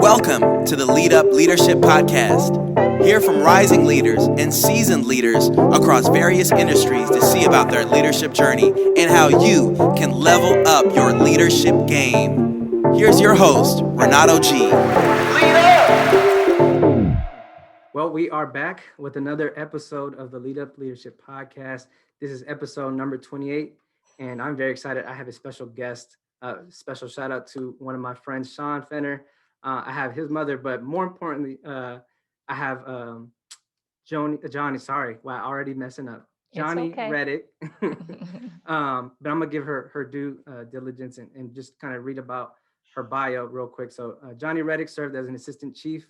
Welcome to the Lead Up Leadership Podcast. Hear from rising leaders and seasoned leaders across various industries to see about their leadership journey and how you can level up your leadership game. Here's your host, Renato G. Lead up! Well, we are back with another episode of the Lead Up Leadership Podcast. This is episode number 28, and I'm very excited. I have a special guest. Special shout out to one of my friends, Sean Fenner. I have his mother, but more importantly, I have Jonni. Sorry, wow, already messing up. Jonni Redick. But I'm gonna give her due diligence and just kind of read about her bio real quick. So Jonni Redick served as an assistant chief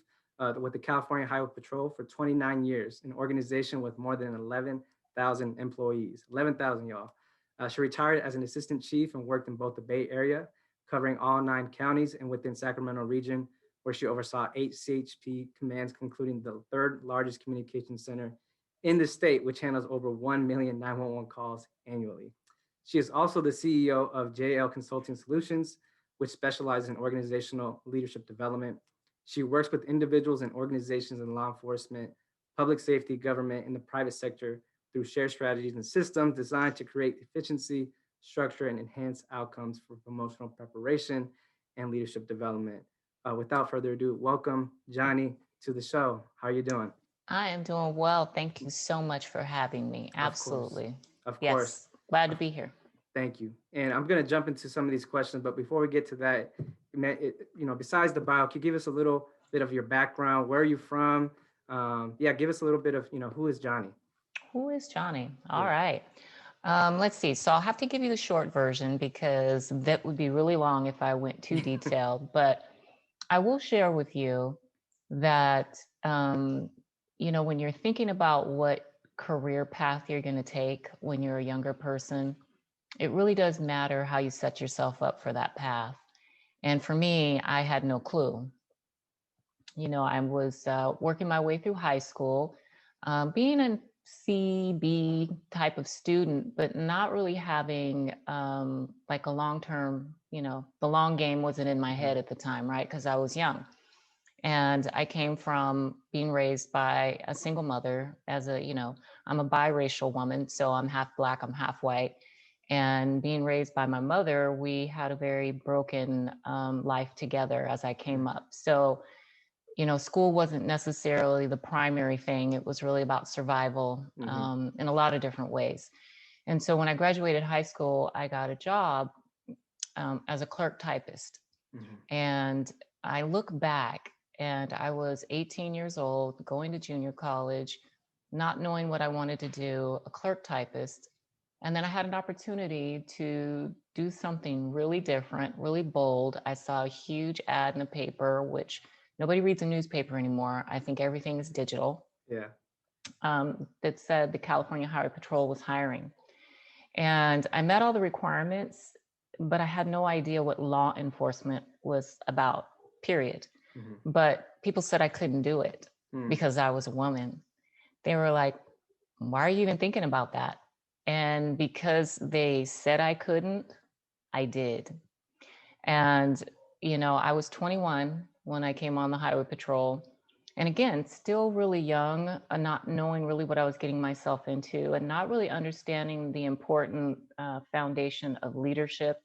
with the California Highway Patrol for 29 years, an organization with more than 11,000 employees. 11,000, y'all. She retired as an assistant chief and worked in both the Bay Area, covering all 9 counties, and within Sacramento region, where she oversaw 8 CHP commands, including the 3rd largest communications center in the state, which handles over 1 million 911 calls annually. She is also the CEO of JL Consulting Solutions, which specializes in organizational leadership development. She works with individuals and organizations in law enforcement, public safety, government, and the private sector through shared strategies and systems designed to create efficiency, structure, and enhance outcomes for promotional preparation and leadership development. Without further ado, welcome, Jonni, to the show. How are you doing? I am doing well. Thank you so much for having me. Absolutely. Of yes. course. Glad to be here. Thank you. And I'm going to jump into some of these questions, but before we get to that, besides the bio, can you give us a little bit of your background? Where are you from? Give us a little bit of, who is Jonni? Who is Jonni? All right. Let's see. So I'll have to give you the short version because that would be really long if I went too detailed, but I will share with you that, when you're thinking about what career path you're going to take when you're a younger person, it really does matter how you set yourself up for that path. And for me, I had no clue. I was working my way through high school, being a C/B type of student, but not really having like a long-term, the long game wasn't in my head at the time, right? Because I was young. And I came from being raised by a single mother I'm a biracial woman, so I'm half Black, I'm half white. And being raised by my mother, we had a very broken life together as I came up. So, school wasn't necessarily the primary thing. It was really about survival in a lot of different ways. And so when I graduated high school, I got a job as a clerk typist. And I look back and I was 18 years old, going to junior college, not knowing what I wanted to do, a clerk typist. And then I had an opportunity to do something really different, really bold. I saw a huge ad in the paper, which nobody reads a newspaper anymore. I think everything is digital. Yeah. That said the California Highway Patrol was hiring. And I met all the requirements, but I had no idea what law enforcement was about, period. But people said I couldn't do it because I was a woman. They were like, why are you even thinking about that? And because they said I couldn't, I did. And, I was 21 when I came on the Highway Patrol. And again, still really young, not knowing really what I was getting myself into and not really understanding the important foundation of leadership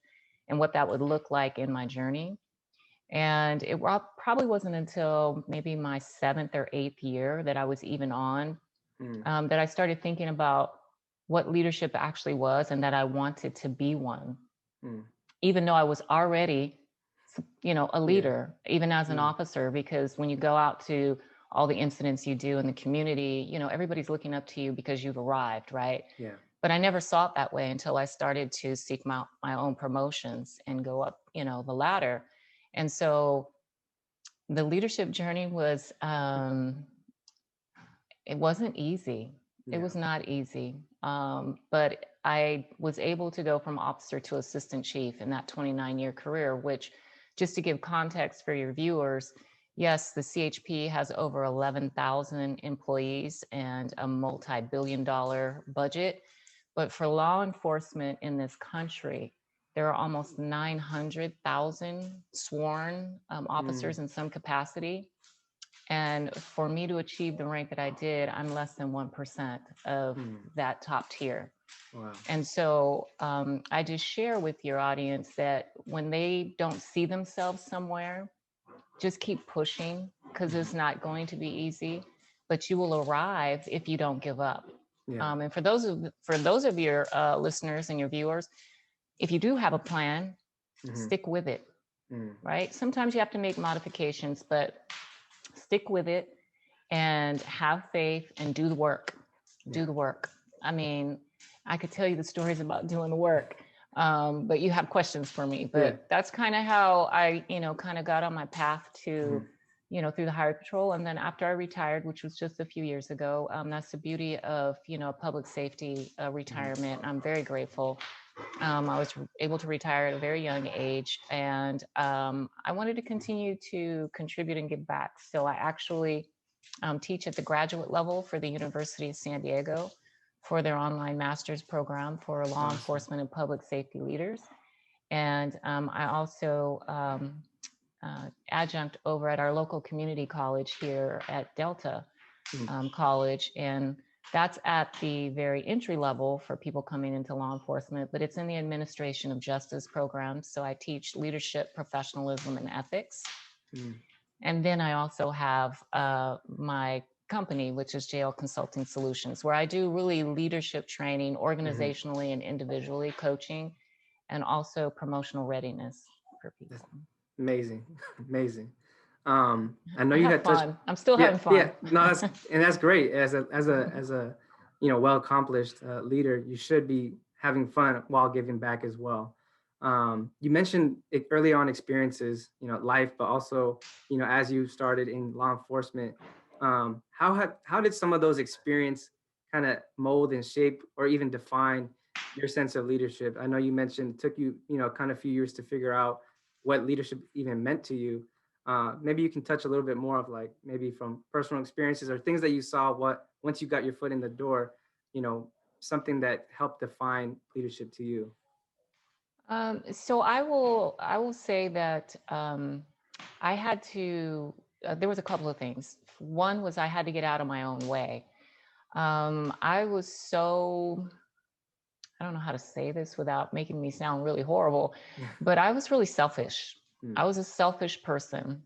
and what that would look like in my journey. And it probably wasn't until maybe my 7th or 8th year that I was even on that I started thinking about what leadership actually was and that I wanted to be one, even though I was already, a leader, even as an officer, because when you go out to all the incidents you do in the community, everybody's looking up to you because you've arrived, right? Yeah. But I never saw it that way until I started to seek my own promotions and go up, the ladder. And so the leadership journey was, it wasn't easy. It was not easy. But I was able to go from officer to assistant chief in that 29-year career, which, just to give context for your viewers, yes, the CHP has over 11,000 employees and a multi-billion-dollar budget. But for law enforcement in this country, there are almost 900,000 sworn officers in some capacity. And for me to achieve the rank that I did, I'm less than 1% of that top tier. Wow. And so I just share with your audience that when they don't see themselves somewhere, just keep pushing, because it's not going to be easy, but you will arrive if you don't give up. Yeah. And for those of your listeners and your viewers, if you do have a plan, stick with it, right? Sometimes you have to make modifications, but stick with it and have faith and do the work. Do the work. I mean, I could tell you the stories about doing the work, but you have questions for me. But that's kind of how I, kind of got on my path to, through the Highway Patrol. And then after I retired, which was just a few years ago, that's the beauty of, public safety retirement. I'm very grateful. I was able to retire at a very young age, and I wanted to continue to contribute and give back. So I actually teach at the graduate level for the University of San Diego for their online master's program for law enforcement and public safety leaders. And I also adjunct over at our local community college here at Delta College. And that's at the very entry level for people coming into law enforcement, but it's in the administration of justice programs. So I teach leadership, professionalism, and ethics. And then I also have my company, which is JL Consulting Solutions, where I do really leadership training, organizationally and individually, coaching, and also promotional readiness for people. Amazing. Amazing. I know you had touched. I'm still having fun. Yeah, no, that's great. As a well accomplished leader, you should be having fun while giving back as well. You mentioned early on experiences, life, but also as you started in law enforcement. How did some of those experiences kind of mold and shape or even define your sense of leadership? I know you mentioned it took you kind of a few years to figure out what leadership even meant to you. Maybe you can touch a little bit more of like maybe from personal experiences or things that you saw once you got your foot in the door, something that helped define leadership to you. So I will say that I had to. There was a couple of things. One was I had to get out of my own way. I was so. I don't know how to say this without making me sound really horrible, but I was really selfish. I was a selfish person.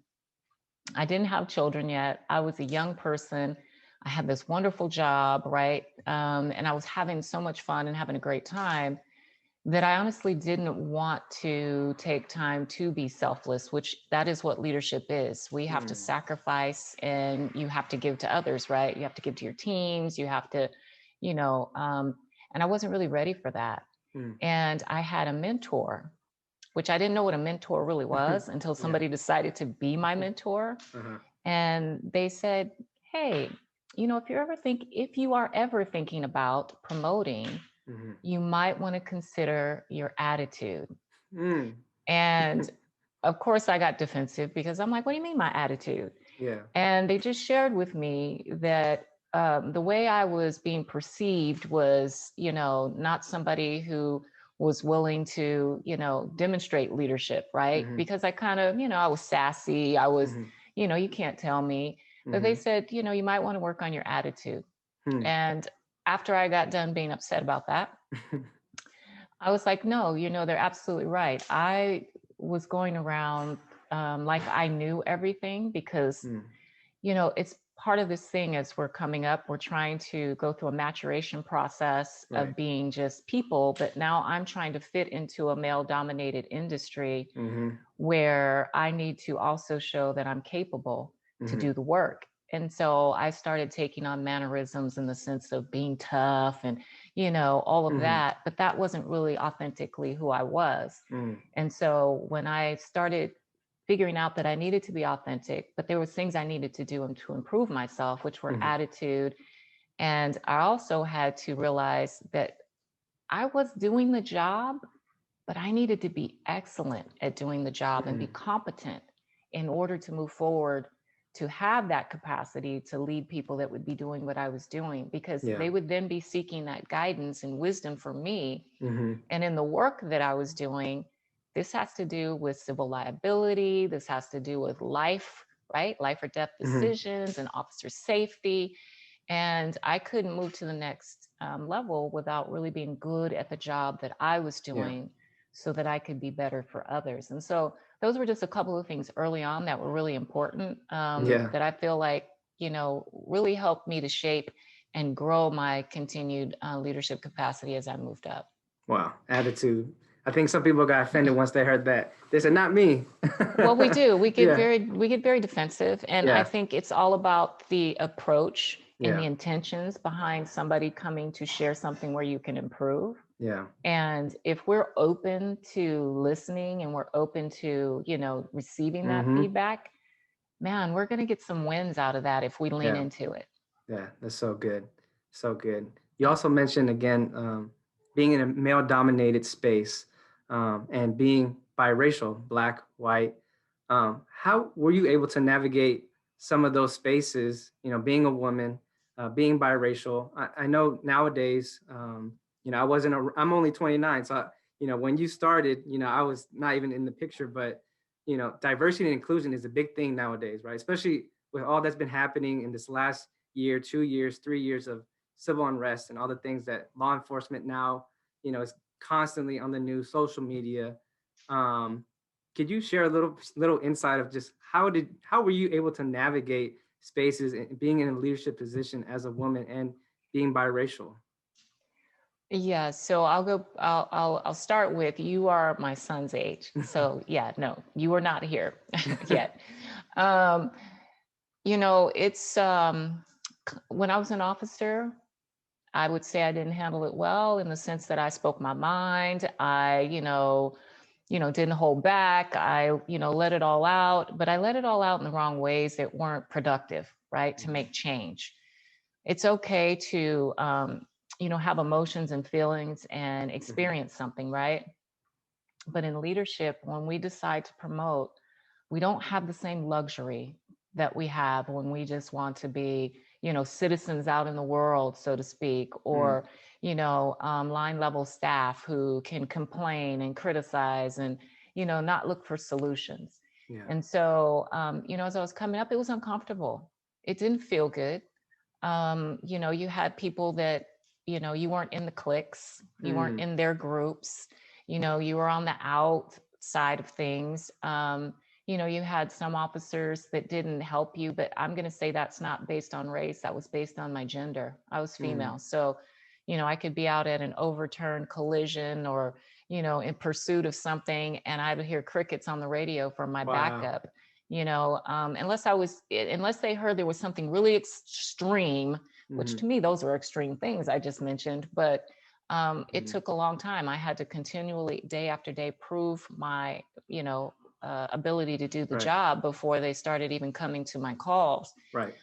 I didn't have children yet. I was a young person. I had this wonderful job, right? And I was having so much fun and having a great time that I honestly didn't want to take time to be selfless, which that is what leadership is. We have to sacrifice and you have to give to others, right? You have to give to your teams. You have to, and I wasn't really ready for that. And I had a mentor, which I didn't know what a mentor really was until somebody decided to be my mentor. And they said, hey, if you are ever thinking about promoting, you might want to consider your attitude. And of course I got defensive because I'm like, what do you mean my attitude? And they just shared with me that the way I was being perceived was, not somebody who was willing to, demonstrate leadership, right? Because I kind of, I was sassy. I was, you can't tell me. But they said, you might want to work on your attitude. And after I got done being upset about that, I was like, no, they're absolutely right. I was going around like I knew everything because, it's part of this thing as we're coming up, we're trying to go through a maturation process of being just people, but now I'm trying to fit into a male-dominated industry where I need to also show that I'm capable to do the work. And so I started taking on mannerisms in the sense of being tough and, all of that, but that wasn't really authentically who I was. And so when I started figuring out that I needed to be authentic, but there was things I needed to do to improve myself, which were attitude. And I also had to realize that I was doing the job, but I needed to be excellent at doing the job and be competent in order to move forward to have that capacity to lead people that would be doing what I was doing, because they would then be seeking that guidance and wisdom from me. And in the work that I was doing, this has to do with civil liability. This has to do with life, right? Life or death decisions and officer safety. And I couldn't move to the next level without really being good at the job that I was doing, so that I could be better for others. And so those were just a couple of things early on that were really important, that I feel like, really helped me to shape and grow my continued leadership capacity as I moved up. Wow, attitude. I think some people got offended once they heard that. They said, "Not me." Well, we do. We get very defensive, and I Yeah. think it's all about the approach and the Yeah. intentions behind somebody coming to share something where you can improve. Yeah. And if we're open to listening and we're open to, receiving that feedback, man, we're going to get some wins out of that if we lean into it. Yeah, that's so good. So good. You also mentioned again, being in a male-dominated space, and being biracial, Black, white. How were you able to navigate some of those spaces? Being a woman, being biracial. I know nowadays, I'm only 29, so when you started, I was not even in the picture. But diversity and inclusion is a big thing nowadays, right? Especially with all that's been happening in this last year, 2 years, 3 years of civil unrest and all the things that law enforcement now, is constantly on the news, social media. Could you share a little insight of just how were you able to navigate spaces and being in a leadership position as a woman and being biracial? Yeah, so I'll start with, you are my son's age. So yeah, no, you are not here yet. It's when I was an officer, I would say I didn't handle it well, in the sense that I spoke my mind. I, didn't hold back. I, let it all out, but I let it all out in the wrong ways that weren't productive, right? To make change. It's okay to, have emotions and feelings and experience something, right? But in leadership, when we decide to promote, we don't have the same luxury that we have when we just want to be, citizens out in the world, so to speak, or, line level staff who can complain and criticize and, not look for solutions. Yeah. And so, as I was coming up, it was uncomfortable. It didn't feel good. You had people that, you weren't in the cliques, you weren't in their groups, you were on the outside of things. You had some officers that didn't help you, but I'm going to say that's not based on race. That was based on my gender. I was female. So, I could be out at an overturned collision or, in pursuit of something, and I would hear crickets on the radio from my backup. Unless they heard there was something really extreme, which to me, those are extreme things I just mentioned, but it took a long time. I had to continually, day after day, prove my, ability to do the job before they started even coming to my calls. Right.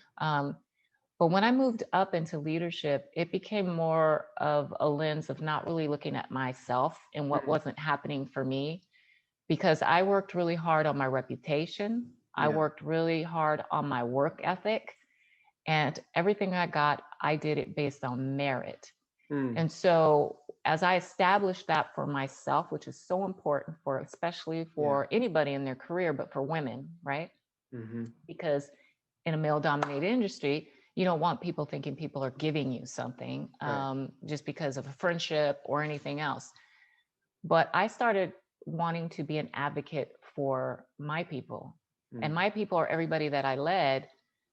But when I moved up into leadership, it became more of a lens of not really looking at myself and what wasn't happening for me, because I worked really hard on my reputation. I worked really hard on my work ethic, and everything I got, I did it based on merit. And so as I established that for myself, which is so important especially for anybody in their career, but for women, right? Because in a male dominated industry, you don't want people thinking people are giving you something just because of a friendship or anything else. But I started wanting to be an advocate for my people. And my people are everybody that I led,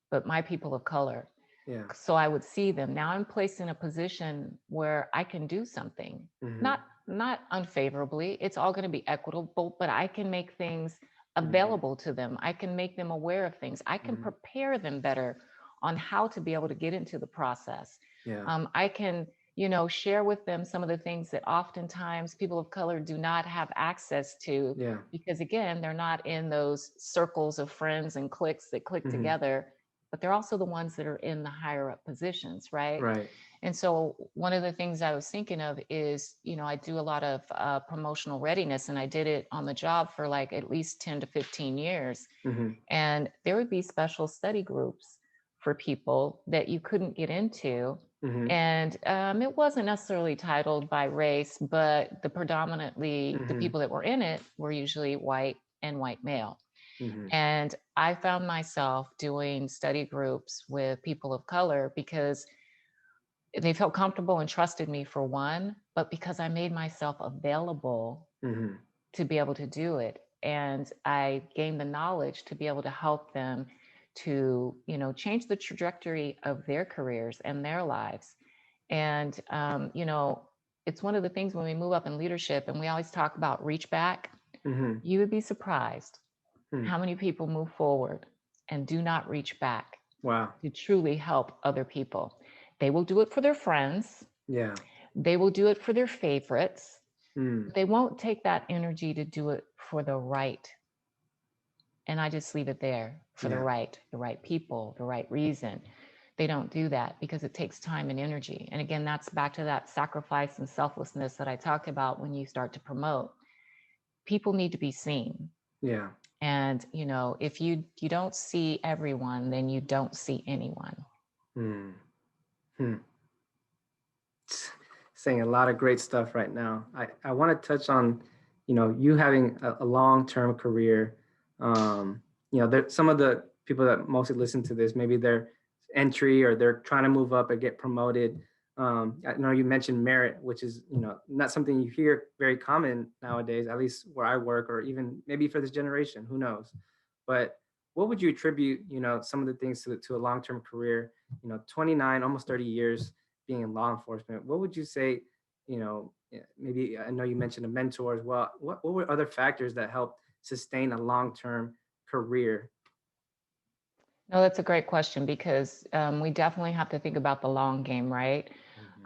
but my people of color. Yeah. So I would see them. Now I'm placed in a position where I can do something, not unfavorably. It's all going to be equitable, but I can make things available to them. I can make them aware of things. I can prepare them better on how to be able to get into the process. I can, share with them some of the things that oftentimes people of color do not have access to, because again, they're not in those circles of friends and cliques that click together but they're also the ones that are in the higher up positions, right? Right. And so one of the things I was thinking of is, I do a lot of promotional readiness, and I did it on the job for like at least 10 to 15 years. Mm-hmm. And there would be special study groups for people that you couldn't get into. Mm-hmm. And it wasn't necessarily titled by race, but the predominantly the people that were in it were usually white and white male. Mm-hmm. And I found myself doing study groups with people of color because they felt comfortable and trusted me for one, but because I made myself available Mm-hmm. to be able to do it. And I gained the knowledge to be able to help them to, change the trajectory of their careers and their lives. And, it's one of the things when we move up in leadership and we always talk about reach back, Mm-hmm. you would be surprised Hmm. how many people move forward and do not reach back Wow. to truly help other people. They will do it for their friends. Yeah. They will do it for their favorites. Mm. They won't take that energy to do it for the right. And I just leave it there for the right people, the right reason. They don't do that because it takes time and energy. And again, that's back to that sacrifice and selflessness that I talked about when you start to promote. People need to be seen. Yeah. And, if you don't see everyone, then you don't see anyone. Mm. Hmm. Saying a lot of great stuff right now. I want to touch on, you having a long-term career. Some of the people that mostly listen to this, maybe their entry or they're trying to move up or get promoted. I know you mentioned merit, which is, not something you hear very common nowadays, at least where I work, or even maybe for this generation, who knows? But what would you attribute, some of the things to a long-term career, 29, almost 30 years being in law enforcement? What would you say, maybe I know you mentioned a mentor as well. What were other factors that helped sustain a long-term career? No, that's a great question because we definitely have to think about the long game, right?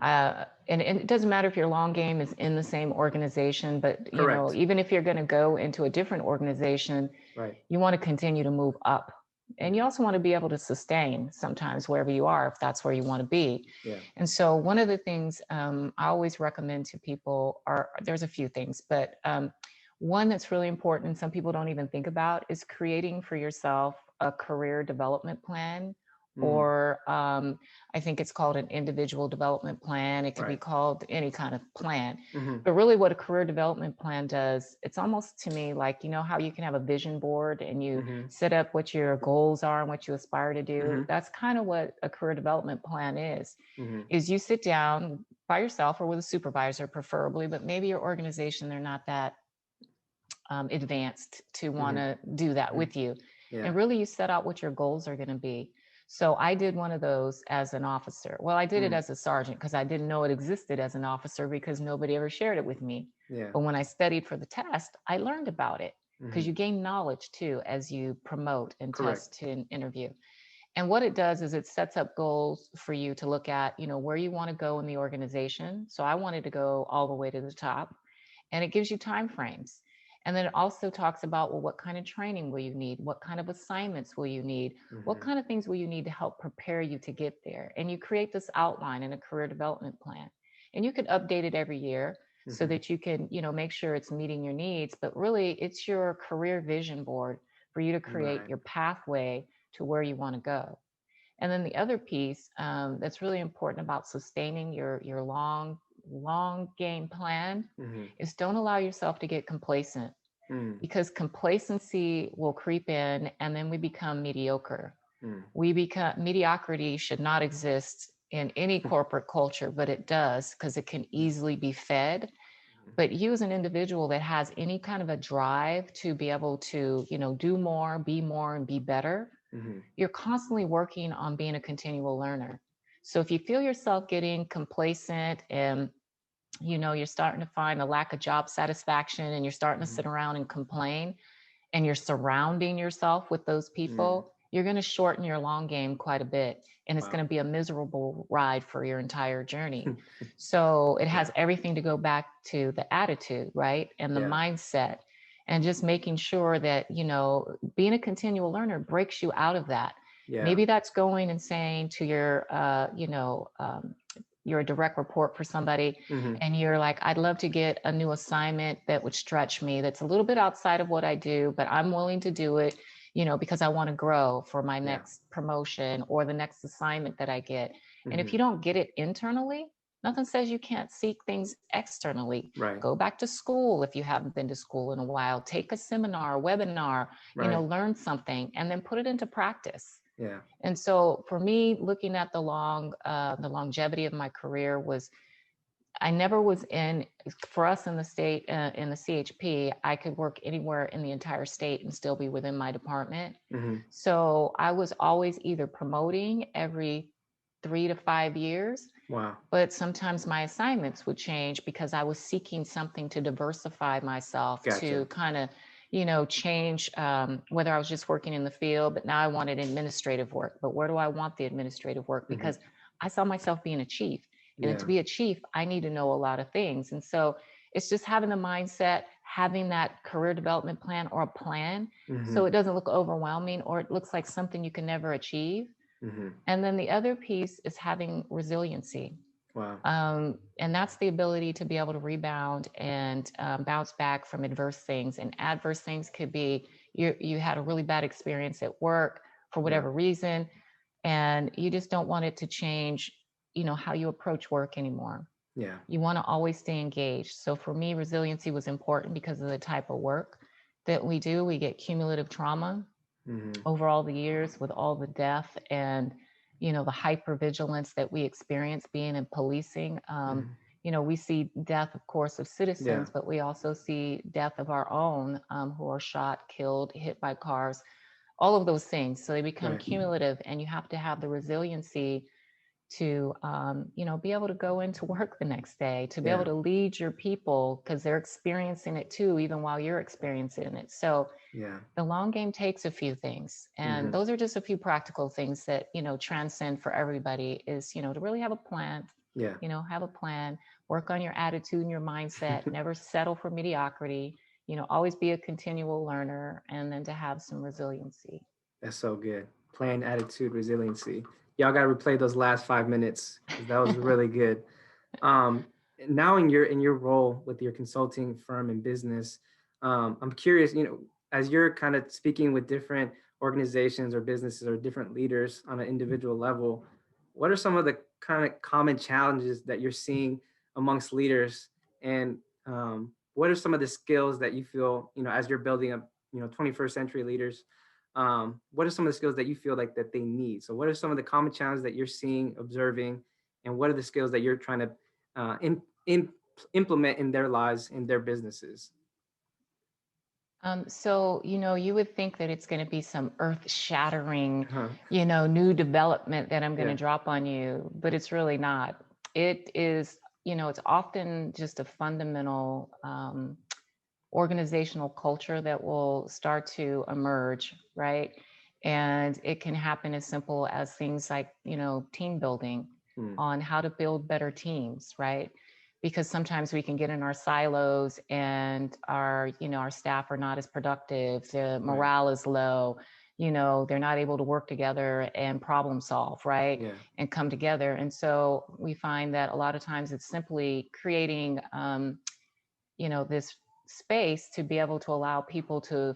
And it doesn't matter if your long game is in the same organization, but Correct. even if you're going to go into a different organization, Right. you want to continue to move up. And you also want to be able to sustain sometimes wherever you are, if that's where you want to be. Yeah. And so one of the things I always recommend to people there's a few things, but one that's really important and some people don't even think about is creating for yourself a career development plan, or I think it's called an individual development plan. It could be called any kind of plan. But really what a career development plan does, it's almost to me like, how you can have a vision board and you set up what your goals are and what you aspire to do. That's kind of what a career development plan is you sit down by yourself or with a supervisor preferably, but maybe your organization, they're not that advanced to want to do that with you. Yeah. And really you set out what your goals are going to be. So I did one of those as an officer. Well, I did it as a sergeant because I didn't know it existed as an officer because nobody ever shared it with me. Yeah. But when I studied for the test, I learned about it because you gain knowledge too as you promote and test and interview. And what it does is it sets up goals for you to look at, where you want to go in the organization. So I wanted to go all the way to the top, and it gives you time frames. And then it also talks about, well, what kind of training will you need? What kind of assignments will you need? What kind of things will you need to help prepare you to get there? And you create this outline in a career development plan. And you can update it every year so that you can, make sure it's meeting your needs. But really, it's your career vision board for you to create your pathway to where you want to go. And then the other piece that's really important about sustaining your long game plan is don't allow yourself to get complacent, because complacency will creep in and then we become mediocre. Mediocrity should not exist in any corporate culture, but it does because it can easily be fed. But you as an individual that has any kind of a drive to be able to, do more, and be better, you're constantly working on being a continual learner. So if you feel yourself getting complacent and you're starting to find a lack of job satisfaction and you're starting to sit around and complain and you're surrounding yourself with those people, you're going to shorten your long game quite a bit. And it's going to be a miserable ride for your entire journey. So it has everything to go back to the attitude, right? And the mindset, and just making sure that, being a continual learner breaks you out of that. Yeah. Maybe that's going and saying to your, you're a direct report for somebody Hmm. and you're like, I'd love to get a new assignment that would stretch me, that's a little bit outside of what I do, but I'm willing to do it, because I want to grow for my Yeah. next promotion or the next assignment that I get. And if Hmm. you don't get it internally, nothing says you can't seek things externally. Right. Go back to school if you haven't been to school in a while, take a seminar, webinar, Right. learn something and then put it into practice. Yeah. And so for me, looking at the longevity of my career was, I never was for us in the state, in the CHP, I could work anywhere in the entire state and still be within my department. Hmm. So I was always either promoting every 3 to 5 years, Wow. but sometimes my assignments would change because I was seeking something to diversify myself, to Gotcha. kind of, change, whether I was just working in the field, but now I wanted administrative work. But where do I want the administrative work? Hmm. Because I saw myself being a chief. And to Yeah. be a chief, I need to know a lot of things. And so it's just having the mindset, having that career development plan or a plan, Hmm. so it doesn't look overwhelming or it looks like something you can never achieve. Hmm. And then the other piece is having resiliency. Wow. And that's the ability to be able to rebound and bounce back from adverse things. And adverse things could be you had a really bad experience at work for Yeah. whatever reason, and you just don't want it to change, how you approach work anymore. Yeah. You want to always stay engaged. So for me, resiliency was important because of the type of work that we do. We get cumulative trauma Hmm. over all the years with all the death and the hypervigilance that we experience being in policing. Hmm. We see death, of course, of Yeah. citizens, but we also see death of our own, who are shot, killed, hit by cars, all of those things. So they become Right. cumulative, and you have to have the resiliency to be able to go into work the next day, to be able Yeah. to lead your people because they're experiencing it too, even while you're experiencing it. So Yeah. the long game takes a few things, and Hmm. those are just a few practical things that transcend for everybody, is to really have a plan. Yeah. Have a plan, work on your attitude and your mindset, never settle for mediocrity, always be a continual learner, and then to have some resiliency. That's so good. Plan, attitude, resiliency. Y'all got to replay those last 5 minutes because that was really good. Um, Now in your role with your consulting firm and business, I'm curious. As you're kind of speaking with different organizations or businesses or different leaders on an individual level, what are some of the kind of common challenges that you're seeing amongst leaders, and what are some of the skills that you feel, as you're building up, 21st century leaders? What are some of the skills that you feel like that they need? So what are some of the common challenges that you're seeing, observing, and what are the skills that you're trying to implement in their lives, in their businesses? So, you would think that it's going to be some earth-shattering, Huh. new development that I'm going to Yeah. drop on you, but it's really not. It is, it's often just a fundamental organizational culture that will start to emerge, right? And it can happen as simple as things like, team building, Hmm. on how to build better teams, right? Because sometimes we can get in our silos and our staff are not as productive, the Right. morale is low, they're not able to work together and problem solve, right? Yeah. And come together. And so we find that a lot of times it's simply creating, this space to be able to allow people to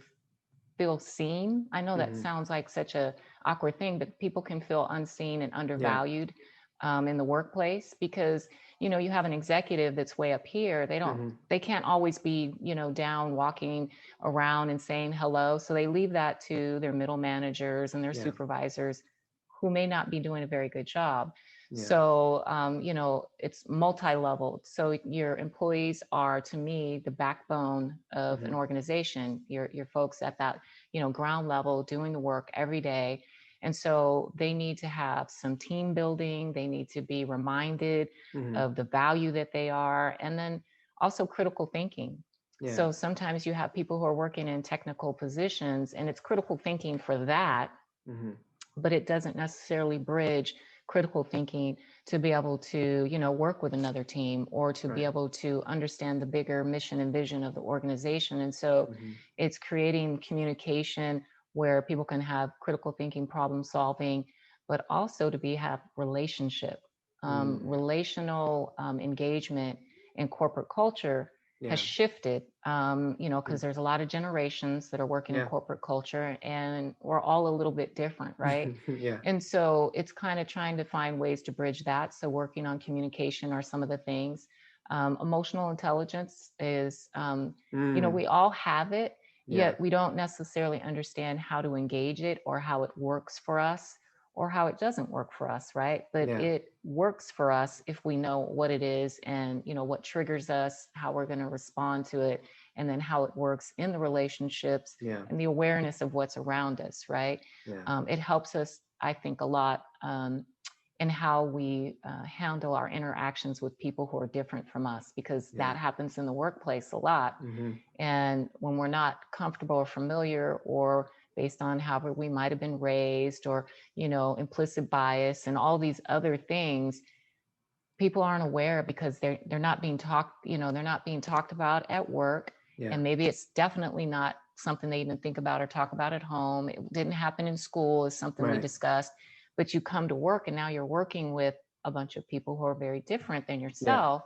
feel seen. I know that Hmm. sounds like such a awkward thing, but people can feel unseen and Yeah. undervalued in the workplace because you have an executive that's way up here. Hmm. They can't always be down walking around and saying hello. So they leave that to their middle managers and their Yeah. supervisors, who may not be doing a very good job. Yeah. So, it's multi-leveled. So your employees are, to me, the backbone of an Hmm. organization. Your folks at that, ground level doing the work every day. And so they need to have some team building. They need to be reminded Hmm. of the value that they are. And then also critical thinking. Yeah. So sometimes you have people who are working in technical positions and it's critical thinking for that, Hmm. but it doesn't necessarily bridge critical thinking to be able to work with another team or to be Right. able to understand the bigger mission and vision of the organization. And so Hmm. it's creating communication where people can have critical thinking, problem solving, but also to have relational engagement in corporate culture has shifted, because there's a lot of generations that are working in corporate culture, and we're all a little bit different, right? And so it's kind of trying to find ways to bridge that. So working on communication are some of the things. Emotional intelligence is, we all have it, yet we don't necessarily understand how to engage it or how it works for us or how it doesn't work for us, right? But it works for us if we know what it is and, what triggers us, how we're going to respond to it, and then how it works in the relationships and the awareness of what's around us, right? It helps us, I think, a lot in how we handle our interactions with people who are different from us, because that happens in the workplace a lot. And when we're not comfortable or familiar, or based on how we might have been raised, or, implicit bias and all these other things, people aren't aware because they're not being talked, they're not being talked about at work. And maybe it's definitely not something they even think about or talk about at home. It didn't happen in school is something we discussed, but you come to work and now you're working with a bunch of people who are very different than yourself.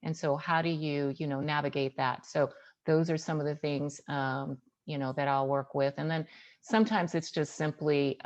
And so how do you, navigate that? So those are some of the things, that I'll work with. And then sometimes it's just simply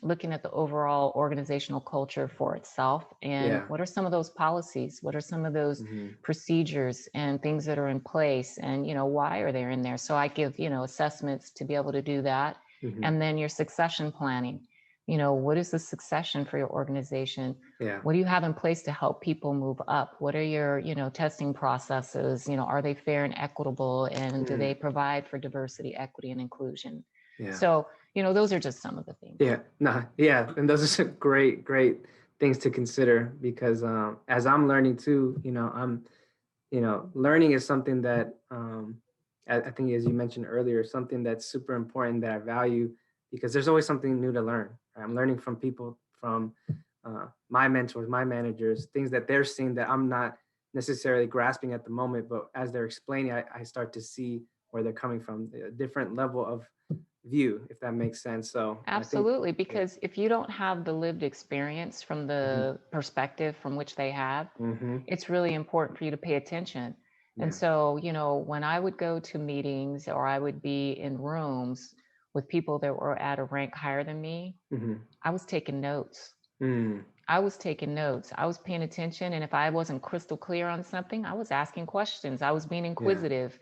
looking at the overall organizational culture for itself. And what are some of those policies? What are some of those procedures and things that are in place? And, why are they in there? So I give, assessments to be able to do that. And then your succession planning. What is the succession for your organization? What do you have in place to help people move up? What are your, testing processes? Are they fair and equitable? And do they provide for diversity, equity, and inclusion? So, those are just some of the things. And those are some great things to consider, because as I'm learning too, learning is something that I think, as you mentioned earlier, something that's super important that I value, because there's always something new to learn. I'm learning from people, from my mentors, my managers, things that they're seeing that I'm not necessarily grasping at the moment, but as they're explaining, I start to see where they're coming from, a different level of view, if that makes sense. So absolutely, because if you don't have the lived experience from the perspective from which they have, it's really important for you to pay attention. And so, when I would go to meetings or I would be in rooms with people that were at a rank higher than me, I was taking notes. I was taking notes. I was paying attention. And if I wasn't crystal clear on something, I was asking questions. I was being inquisitive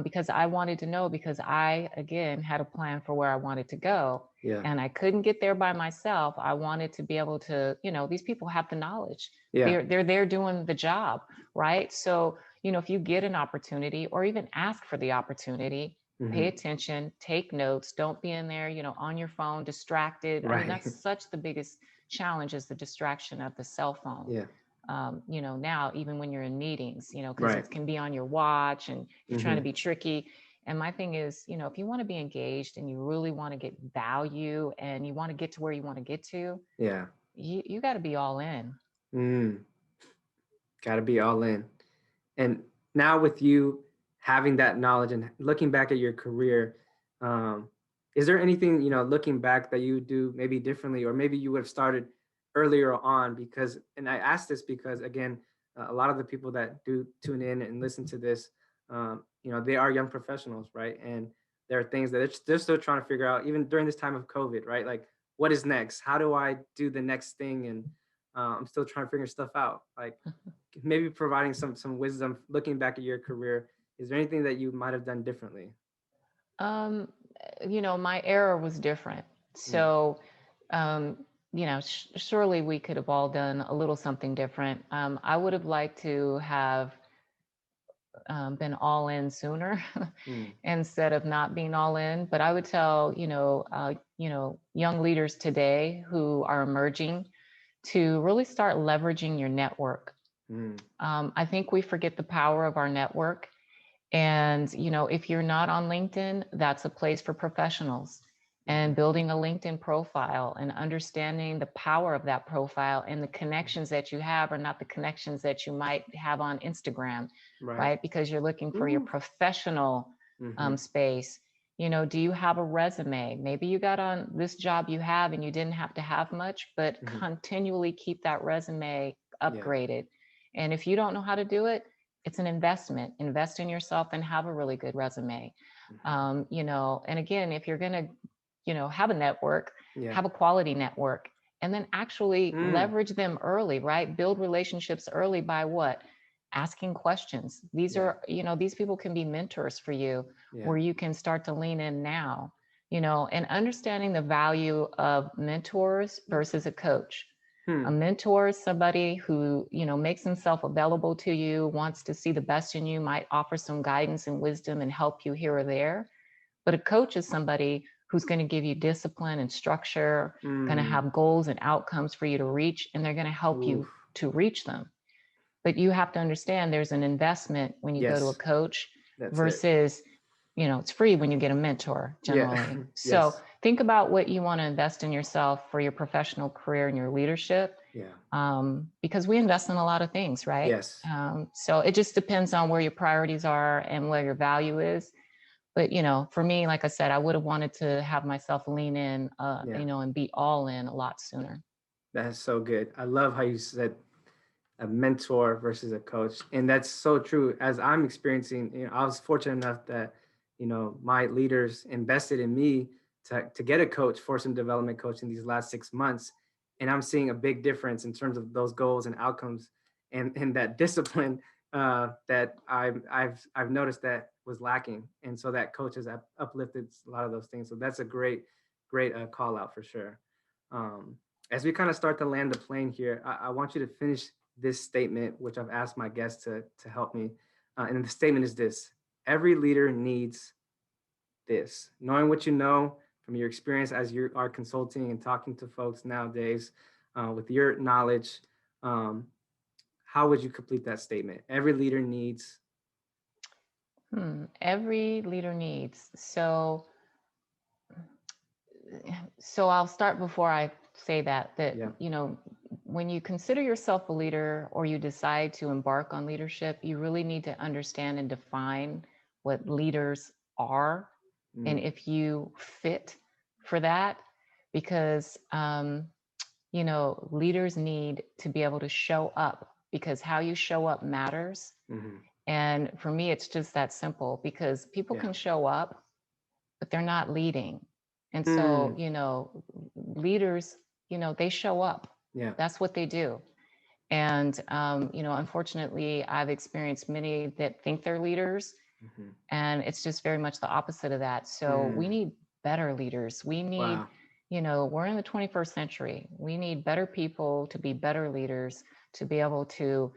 because I wanted to know, because I, again, had a plan for where I wanted to go. And I couldn't get there by myself. I wanted to be able to, these people have the knowledge. They're there doing the job, right? So, if you get an opportunity or even ask for the opportunity, pay attention, take notes, don't be in there, on your phone, distracted. I mean, that's such the biggest challenge, is the distraction of the cell phone. Now, even when you're in meetings, because it can be on your watch and you're trying to be tricky. And my thing is, if you want to be engaged and you really want to get value and you want to get to where you want to get to, you got to be all in. Got to be all in. And now with you having that knowledge and looking back at your career, is there anything, looking back that you do maybe differently, or maybe you would have started earlier on? Because, and I ask this because, again, a lot of the people that do tune in and listen to this, they are young professionals, right? And there are things that they're still trying to figure out, even during this time of COVID, right? Like, what is next? How do I do the next thing? And I'm still trying to figure stuff out. Like, maybe providing some wisdom, looking back at your career. Is there anything that you might have done differently? My era was different. So, surely we could have all done a little something different. I would have liked to have been all in sooner instead of not being all in. But I would tell, young leaders today who are emerging to really start leveraging your network. I think we forget the power of our network. And, if you're not on LinkedIn, that's a place for professionals. And building a LinkedIn profile and understanding the power of that profile and the connections that you have are not the connections that you might have on Instagram, right? Because you're looking for your professional space. Do you have a resume? Maybe you got on this job you have and you didn't have to have much, but continually keep that resume upgraded. And if you don't know how to do it, it's an investment. Invest in yourself and have a really good resume. And again, if you're going to, have a network, have a quality network, and then actually leverage them early, right? Build relationships early by what? Asking questions. These are, these people can be mentors for you where you can start to lean in now, and understanding the value of mentors versus a coach. A mentor is somebody who, makes himself available to you, wants to see the best in you, might offer some guidance and wisdom and help you here or there. But a coach is somebody who's going to give you discipline and structure, going to have goals and outcomes for you to reach, and they're going to help you to reach them. But you have to understand there's an investment when you go to a coach versus, it's free when you get a mentor generally. So think about what you want to invest in yourself for your professional career and your leadership. Because we invest in a lot of things, right? So it just depends on where your priorities are and where your value is. But, for me, like I said, I would have wanted to have myself lean in, and be all in a lot sooner. That's so good. I love how you said a mentor versus a coach. And that's so true. As I'm experiencing, I was fortunate enough that, my leaders invested in me to get a coach, force and development coach in these last 6 months. And I'm seeing a big difference in terms of those goals and outcomes and that discipline that I've noticed that was lacking. And so that coach has uplifted a lot of those things. So that's a great call out for sure. As we kind of start to land the plane here, I want you to finish this statement, which I've asked my guests to help me. And the statement is this: every leader needs this. Knowing what you know from your experience as you are consulting and talking to folks nowadays, with your knowledge, how would you complete that statement? Every leader needs. Every leader needs. So I'll start before I say that, when you consider yourself a leader or you decide to embark on leadership, you really need to understand and define what leaders are and if you fit for that, because, leaders need to be able to show up, because how you show up matters. And for me, it's just that simple, because people can show up, but they're not leading. And so, leaders, they show up. That's what they do. And, unfortunately, I've experienced many that think they're leaders, and it's just very much the opposite of that. So we need better leaders. We need, we're in the 21st century. We need better people to be better leaders, to be able to,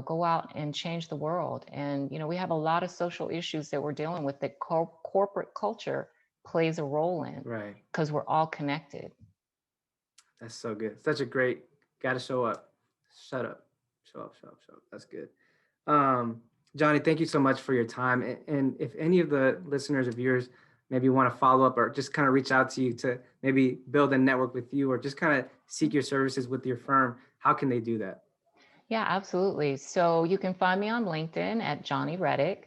go out and change the world. And, we have a lot of social issues that we're dealing with that corporate culture plays a role in, because we're all connected. That's so good. Such a great, got to show up, shut up, show up. That's good. Jonni, thank you so much for your time. And if any of the listeners of yours maybe want to follow up or just kind of reach out to you to maybe build a network with you or just kind of seek your services with your firm, how can they do that? Yeah, absolutely. So you can find me on LinkedIn at Jonni Redick.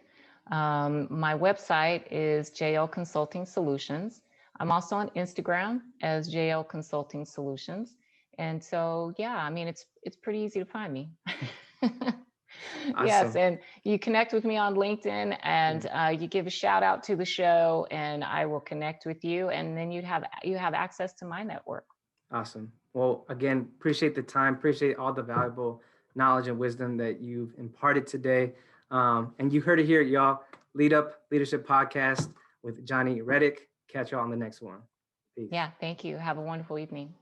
My website is JL Consulting Solutions. I'm also on Instagram as JL Consulting Solutions. And so, it's pretty easy to find me. Awesome. Yes, and you connect with me on LinkedIn, and you give a shout out to the show, and I will connect with you, and then you have access to my network. Awesome. Well, again, appreciate the time, appreciate all the valuable knowledge and wisdom that you've imparted today. And you heard it here, y'all. Lead Up Leadership Podcast with Jonni Redick. Catch y'all on the next one. Peace. Yeah, thank you. Have a wonderful evening.